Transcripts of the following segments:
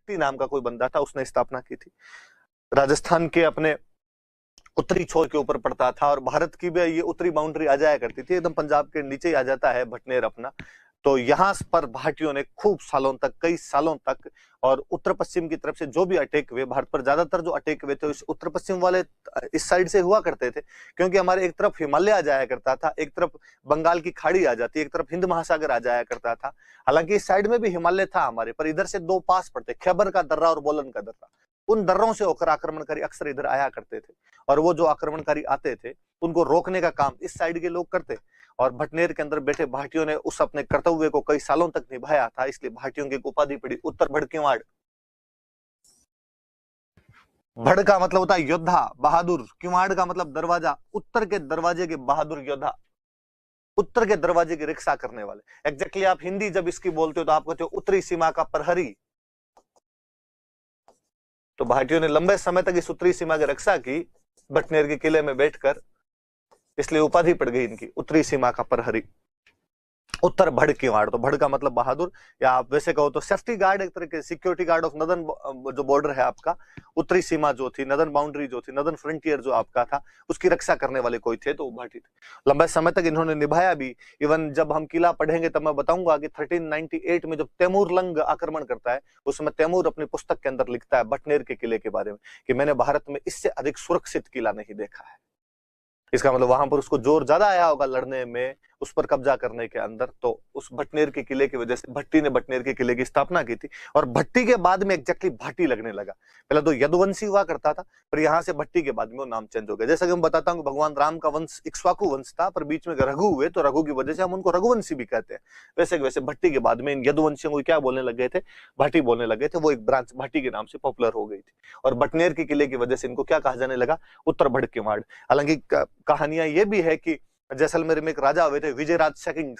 भट्टी नाम का कोई बंदा था, उसने स्थापना की थी। राजस्थान के अपने उत्तरी छोर के ऊपर पड़ता था और भारत की भी ये उत्तरी बाउंड्री आ जाया करती थी, एकदम पंजाब के नीचे ही आ जाता है भटनेर अपना। तो यहाँ पर भाटियों ने खूब सालों तक, कई सालों तक, और उत्तर पश्चिम की तरफ से जो भी अटैक हुए, भारत पर ज्यादातर जो अटैक हुए थे उत्तर पश्चिम वाले इस साइड से हुआ करते थे, क्योंकि हमारे एक तरफ हिमालय आ जाया करता था, एक तरफ बंगाल की खाड़ी आ जाती, एक तरफ हिंद महासागर आ जाया करता था। हालांकि इस साइड में भी हिमालय था हमारे, पर इधर से दो पास पड़ते, खैबर का दर्रा और बोलन का दर्रा, उन दर्रों से होकर आक्रमणकारी अक्सर इधर आया करते थे। और वो जो आक्रमणकारी आते थे उनको रोकने का काम इस साइड के लोग करते। और भटनेर के अंदर बैठे भाटियों ने उस अपने कर्तव्य को कई सालों तक निभाया था, इसलिए भाटियों की उपाधि पड़ी उत्तर भड़किवाड़। भड़ का मतलब होता है योद्धा, बहादुर, किवाड़ का मतलब दरवाजा, उत्तर के दरवाजे के बहादुर योद्धा, उत्तर के दरवाजे की रक्षा करने वाले। एग्जैक्टली आप हिंदी जब इसकी बोलते हो तो आप कहते हो उत्तरी सीमा का प्रहरी। तो भाटियों ने लंबे समय तक इस उत्तरी सीमा की रक्षा की भटनेर के किले में बैठकर, इसलिए उपाधि पड़ गई इनकी उत्तरी सीमा का प्रहरी, उत्तर भड़ किवाड़। तो भड़ का मतलब बहादुर, या आप वैसे कहो तो सेफ्टी गार्ड, एक तरह के सिक्योरिटी गार्ड ऑफ नदन, जो बॉर्डर है आपका, उत्तरी सीमा जो थी, नदन बाउंड्री जो थी, नदन फ्रंटियर जो आपका था, उसकी रक्षा करने वाले कोई थे तो भाटी थे। लंबे समय तक इन्होंने निभाया भी। इवन जब हम किला पढ़ेंगे तब मैं बताऊंगा कि 1398 में जब तैमूर लंग आक्रमण करता है, उस समय तैमूर अपनी पुस्तक के अंदर लिखता है भटनेर के किले के बारे में कि मैंने भारत में इससे अधिक सुरक्षित किला नहीं देखा है। इसका मतलब वहां पर उसको जोर ज्यादा आया होगा लड़ने में, उस पर कब्जा करने के अंदर। तो उस भटनेर के किले की वजह से भट्टी ने भटनेर के किले की स्थापना की थी। और भट्टी के बाद में एग्जैक्टली भाटी लगने लगा। पहले तो यदुवंशी हुआ करता था, पर यहाँ से भट्टी के बाद में वो नाम चेंज हो गया। जैसा कि मैं बताता हूँ भगवान राम का वंश इक्ष्वाकु वंश था, पर बीच में रघु हुए तो रघु की वजह से हम उनको रघुवंशी भी कहते हैं। वैसे वैसे भट्टी के बाद में इन यदुवंशियों को क्या बोलने लग गए थे, भाटी बोलने लगे थे। वो एक ब्रांच भाटी के नाम से पॉपुलर हो गई थी। और भटनेर के किले की वजह से इनको क्या कहा जाने लगा, उत्तर भड़किवाड़। हालांकि कहानियां ये भी है कि जैसलमेर में एक राजा हुए थे विजयराज सेकंड,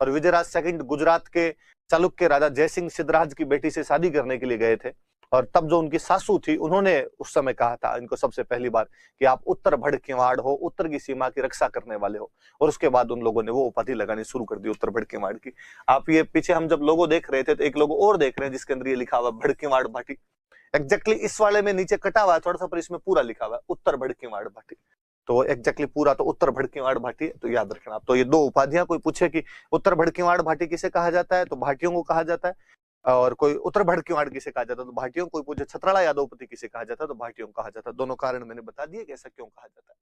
और विजयराज सेकंड गुजरात के चालुक्य राजा जयसिंह सिद्धराज की बेटी से शादी करने के लिए गए थे। और तब जो उनकी सासू थी उन्होंने उस समय कहा था इनको सबसे पहली बार कि आप उत्तर भड़किवाड़ हो, उत्तर की सीमा की रक्षा करने वाले हो। और उसके बाद उन लोगों ने वो उपाधि लगानी शुरू कर दी उत्तर भड़किवाड़ की। आप ये पीछे हम जब लोगो देख रहे थे तो एक लोगो और देख रहे हैं जिसके अंदर ये लिखा हुआ भड़किवाड़ भाटी। एग्जैक्टली इस वाले में नीचे कटा हुआ है थोड़ा सा, पर इसमें पूरा लिखा हुआ है उत्तर भड़किवाड़ भाटी। तो एग्जैक्टली पूरा तो उत्तर भड़किवाड़ भाटी है, तो याद रखना आप। तो ये दो उपाधियां, कोई पूछे कि उत्तर भड़किवाड़ भाटी किसे कहा जाता है तो भाटियों को कहा जाता है, और कोई उत्तर भड़किवाड़ किसे कहा जाता है तो भाटियों को। कोई पूछे छत्राला यादवपति किसे कहा जाता है तो भाटियों को कहा जाता है। दोनों कारण मैंने बता दिए कि ऐसा क्यों कहा जाता है।